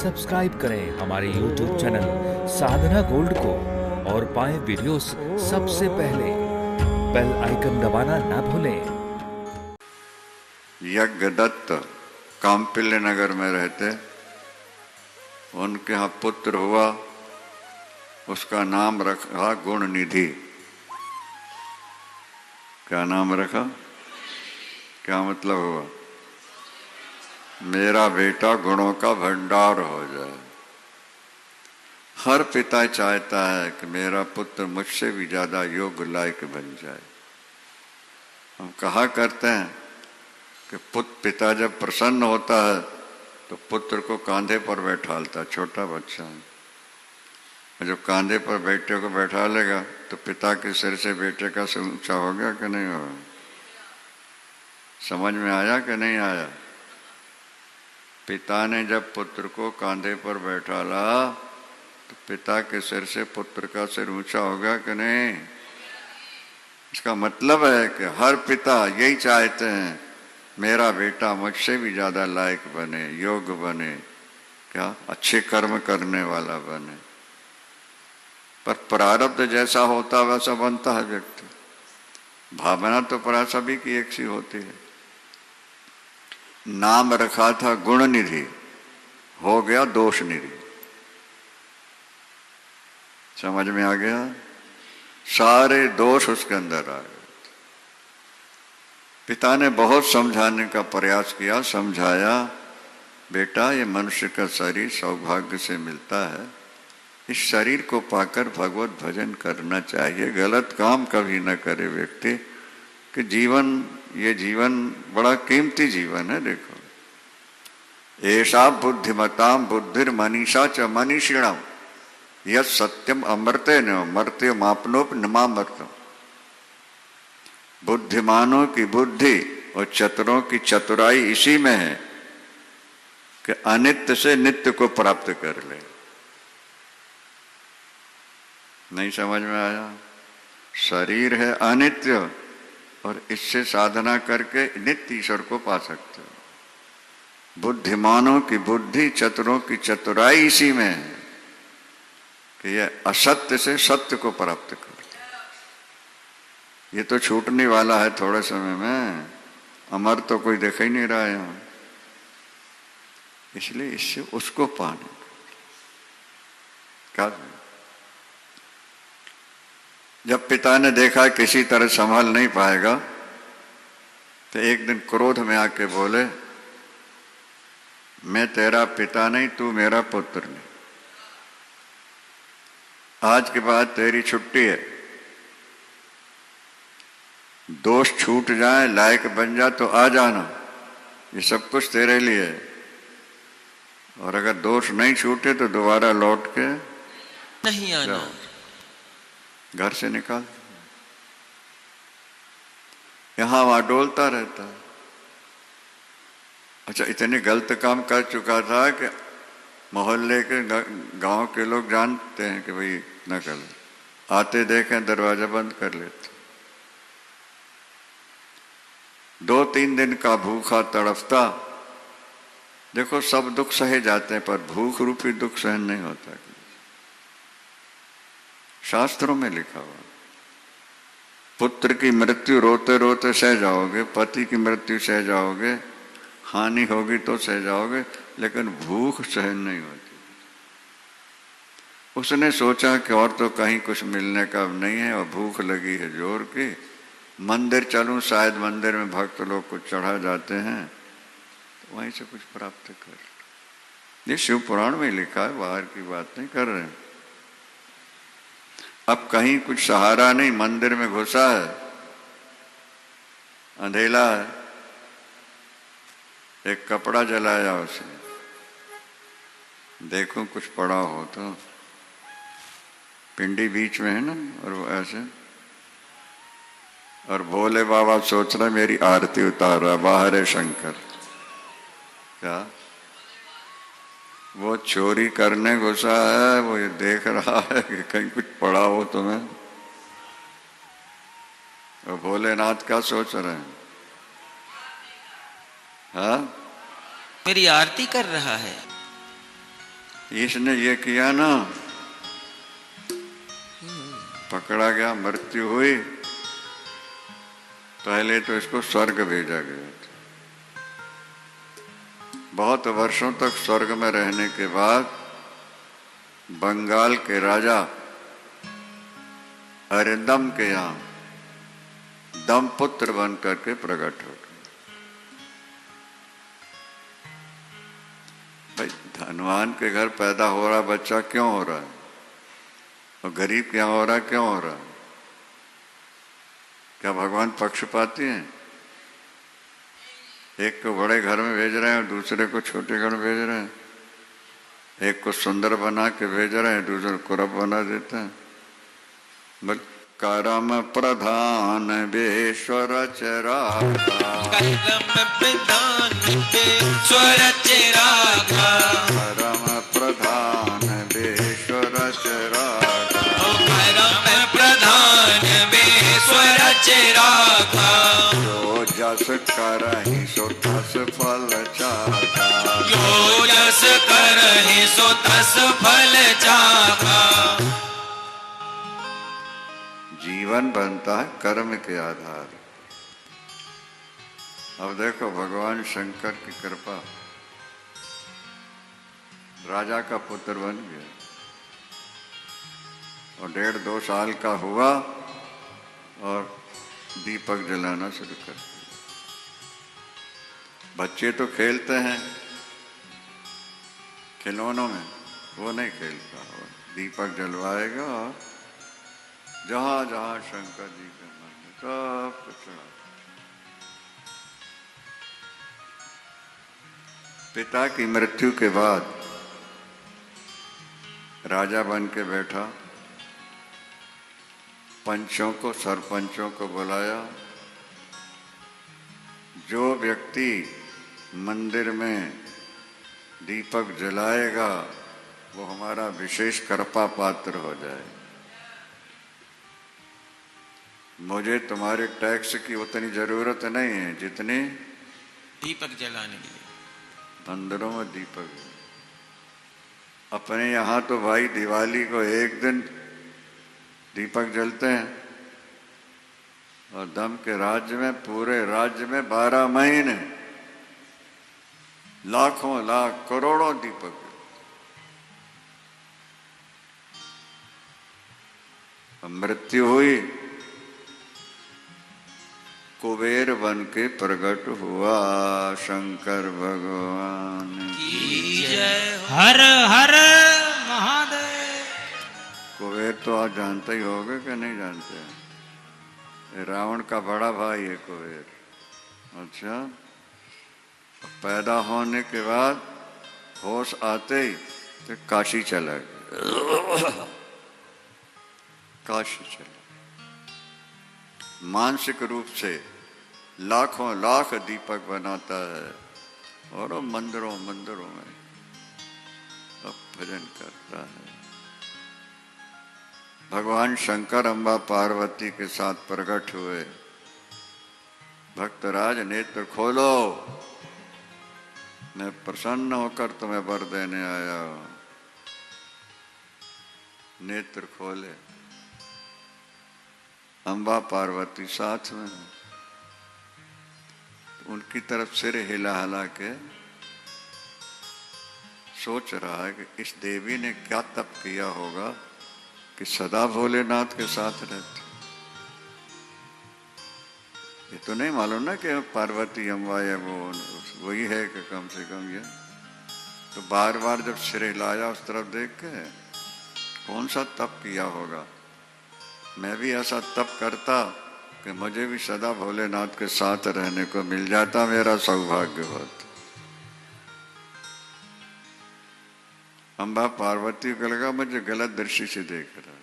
Subscribe करें हमारे YouTube channel साधना gold को और पाएं वीडियोस सबसे पहले। बेल आइकन दबाना ना भूलें। यज्ञदत्त काम्पिल्य नगर में रहते, उनके यहाँ पुत्र हुआ, उसका नाम रखा गुण निधि। क्या नाम रखा? क्या मतलब हुआ? मेरा बेटा गुणों का भंडार हो जाए। हर पिता चाहता है कि मेरा पुत्र मुझसे भी ज्यादा योग्य लायक बन जाए। हम कहा करते हैं कि पिता जब प्रसन्न होता है तो पुत्र को कांधे पर बैठालता, छोटा बच्चा है, जब कांधे पर बेटे को बैठा लेगा तो पिता के सिर से बेटे का सिर ऊंचा हो गया कि नहीं होगा? समझ में आया कि नहीं आया? पिता ने जब पुत्र को कांधे पर बैठाला तो पिता के सिर से पुत्र का सिर ऊंचा हो गया कि नहीं? इसका मतलब है कि हर पिता यही चाहते हैं मेरा बेटा मुझसे भी ज्यादा लायक बने, योग्य बने, क्या अच्छे कर्म करने वाला बने। पर प्रारब्ध जैसा होता वैसा बनता है व्यक्ति। भावना तो प्राय सभी की एक सी होती है। नाम रखा था गुण निधि, हो गया दोष निधि। समझ में आ गया? सारे दोष उसके अंदर आ गए। पिता ने बहुत समझाने का प्रयास किया, समझाया, बेटा ये मनुष्य का शरीर सौभाग्य से मिलता है, इस शरीर को पाकर भगवत भजन करना चाहिए, गलत काम कभी न करे व्यक्ति। कि ये जीवन बड़ा कीमती जीवन है। देखो, ऐसा बुद्धिमताम बुद्धिर मनीषा च मनीषिणम यह सत्यम अमृते न मर्त्य मापनोप नमामृतम। बुद्धिमानों की बुद्धि और चतुरों की चतुराई इसी में है कि अनित्य से नित्य को प्राप्त कर ले। नहीं समझ में आया? शरीर है अनित्य और इससे साधना करके नित्य ईश्वर को पा सकते हो। बुद्धिमानों की बुद्धि, चतुरों की चतुराई इसी में है कि यह असत्य से सत्य को प्राप्त कर। ये तो छूटने वाला है थोड़े समय में, अमर तो कोई देख ही नहीं रहा है यहां। इसलिए इससे उसको पाने क्या। जब पिता ने देखा किसी तरह संभाल नहीं पाएगा तो एक दिन क्रोध में आके बोले, मैं तेरा पिता नहीं, तू मेरा पुत्र नहीं, आज के बाद तेरी छुट्टी है। दोष छूट जाए, लायक बन जा तो आ जाना, ये सब कुछ तेरे लिए है। और अगर दोष नहीं छूटे तो दोबारा लौट के नहीं आना, घर से निकाल। यहां वहां डोलता रहता है। अच्छा, इतने गलत काम कर चुका था कि मोहल्ले के गांव के लोग जानते हैं कि भाई न कर, आते देखें दरवाजा बंद कर लेते। 2-3 दिन का भूखा तड़फता। देखो, सब दुख सहे जाते हैं पर भूख रूपी दुख सहन नहीं होता। शास्त्रों में लिखा हुआ, पुत्र की मृत्यु रोते रोते सह जाओगे, पति की मृत्यु सह जाओगे, हानि होगी तो सह जाओगे, लेकिन भूख सहन नहीं होती। उसने सोचा कि और तो कहीं कुछ मिलने का नहीं है और भूख लगी है जोर की, मंदिर चलूं, शायद मंदिर में भक्त लोग कुछ चढ़ा जाते हैं तो वहीं से कुछ प्राप्त कर। ये शिव पुराण में लिखा है, बाहर की बात नहीं कर रहे हैं। अब कहीं कुछ सहारा नहीं, मंदिर में घुसा है, अंधेला है, एक कपड़ा जलाया उसने, देखो कुछ पड़ा हो तो। पिंडी बीच में है ना, और वो ऐसे, और भोले बाबा सोच रहे मेरी आरती उतार रहा, बाहर है शंकर। क्या वो चोरी करने घुसा है, वो ये देख रहा है कि कहीं कुछ पड़ा हो तुम्हें। और भोलेनाथ क्या सोच रहे हैं? हाँ, मेरी आरती कर रहा है। इसने ये किया ना, पकड़ा गया, मृत्यु हुई, पहले तो इसको स्वर्ग भेजा गया था। बहुत वर्षों तक स्वर्ग में रहने के बाद बंगाल के राजा अरिंदम के यहाँ दमपुत्र बन करके प्रकट हो गए। भाई धनवान के घर पैदा हो रहा बच्चा क्यों हो रहा है, और गरीब के यहाँ हो रहा क्यों हो रहा है? क्या भगवान पक्षपाती हैं? एक को बड़े घर में भेज रहे हैं और दूसरे को छोटे घर में भेज रहे हैं। एक को सुंदर बना के भेज रहे हैं, दूसरे को कुरब बना देते हैं। करम प्रधान बेश्वर चरा, करम प्रधान बेश्वर चरागा, करम प्रधान बेश्वर चरागा, करम प्रधान बेश्वर चरागा, जो जस करहि सो तस फल चागा, जो जस करहि सो तस फल चागा। जीवन बनता है कर्म के आधार। अब देखो भगवान शंकर की कृपा, राजा का पुत्र बन गया और 1.5-2 साल का हुआ और दीपक जलाना शुरू कर दिया। बच्चे तो खेलते हैं खिलौनों में, वो नहीं खेलता, वो दीपक जलवाएगा और जहां जहां शंकर जी का मन है सब कुछ चढ़ा। पिता की मृत्यु के बाद राजा बन के बैठा, पंचों को, सरपंचों को बुलाया। जो व्यक्ति मंदिर में दीपक जलाएगा वो हमारा विशेष कृपा पात्र हो जाए। मुझे तुम्हारे टैक्स की उतनी जरूरत नहीं है जितनी दीपक जलाने के लिए मंदिरों में दीपक। अपने यहाँ तो भाई दिवाली को एक दिन दीपक जलते हैं और दम के राज्य में, पूरे राज्य में 12 महीने लाखों लाख करोड़ों दीपक। मृत्यु हुई, कुबेर बन के प्रकट हुआ शंकर भगवान की जय हो। हर हर महादेव। कुबेर तो आप जानते ही होगे कि नहीं जानते? रावण का बड़ा भाई है कुबेर। अच्छा, पैदा होने के बाद होश आते ही तो काशी चला गया। काशी चला, मानसिक रूप से लाखों लाख दीपक बनाता है और मंदिरों मंदिरों में अब भजन करता है। भगवान शंकर अम्बा पार्वती के साथ प्रकट हुए। भक्तराज नेत्र खोलो, मैं प्रसन्न होकर तुम्हें वर देने आया हूं। नेत्र खोले, अम्बा पार्वती साथ में, उनकी तरफ सिर हिला हिला के सोच रहा है कि इस देवी ने क्या तप किया होगा कि सदा भोलेनाथ के साथ रहती। ये तो नहीं मालूम ना कि पार्वती अम्बा या वो वही है कि कम से कम ये तो बार बार जब सिर हिलाया उस तरफ देख के, कौन सा तप किया होगा। मैं भी ऐसा तप करता कि मुझे भी सदा भोलेनाथ के साथ रहने को मिल जाता, मेरा सौभाग्य होता। अम्बा पार्वती को लगा मुझे गलत दृष्टि से देख रहा,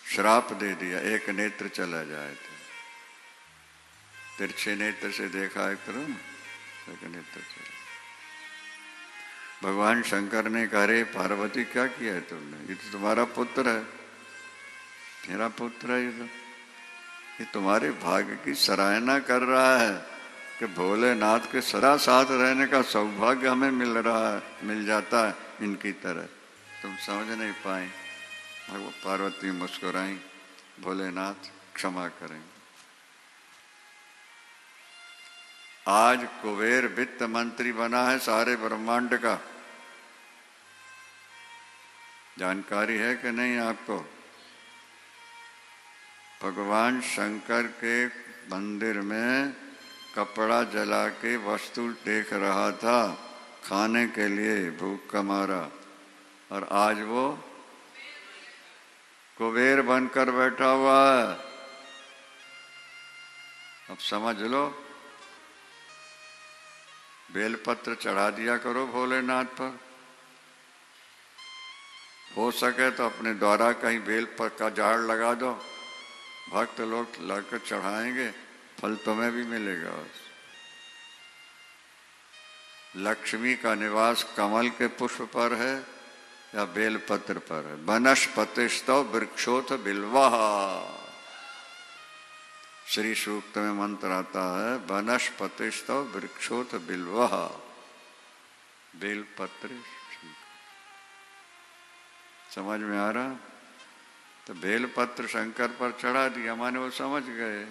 श्राप दे दिया, एक नेत्र चला जाए तो। तिरछे नेत्र से देखा एक तरफ, एक नेत्र चला। भगवान शंकर ने कहा, रे पार्वती क्या किया है तुमने? ये तो तुम्हारा पुत्र है, मेरा पुत्र है ये तुम्हारे भाग्य की सराहना कर रहा है कि भोलेनाथ के सदा साथ रहने का सौभाग्य हमें मिल जाता है इनकी तरह। तुम समझ नहीं पाए। भगवान पार्वती मुस्कुराई, भोलेनाथ क्षमा करेंगे। आज कुबेर वित्त मंत्री बना है सारे ब्रह्मांड का। जानकारी है कि नहीं आपको? भगवान शंकर के मंदिर में कपड़ा जला के वस्तु देख रहा था खाने के लिए, भूख का मारा, और आज वो कुबेर बनकर बैठा हुआ है। अब समझ लो, बेलपत्र चढ़ा दिया करो भोलेनाथ पर। हो सके तो अपने द्वारा कहीं बेल पर का झाड़ लगा दो, भक्त लोग लाकर चढ़ाएंगे, फल तुम्हें भी मिलेगा। लक्ष्मी का निवास कमल के पुष्प पर है या बेलपत्र पर है? वनस्पतिस्तव वृक्षोथ बिल्वा। श्री सूक्त में मंत्र आता है, वनस्पतिस्तव वृक्षोथ बिल्वा। बेलपत्र। समझ में आ रहा? तो बेलपत्र शंकर पर चढ़ा दिया, माने वो समझ गए,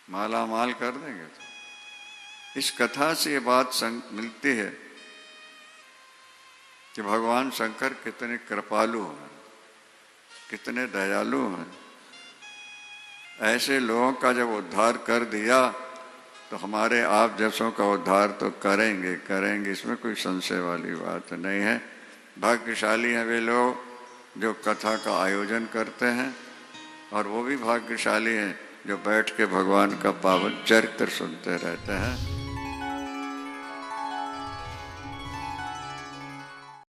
माला माल कर देंगे। तो इस कथा से ये बात मिलती है कि भगवान शंकर कितने कृपालु हैं, कितने दयालु हैं। ऐसे लोगों का जब उद्धार कर दिया तो हमारे आप जैसों का उद्धार तो करेंगे करेंगे, इसमें कोई संशय वाली बात नहीं है। भाग्यशाली हैं वे लोग जो कथा का आयोजन करते हैं, और वो भी भाग्यशाली हैं जो बैठ के भगवान का पावन चरित्र सुनते रहते हैं।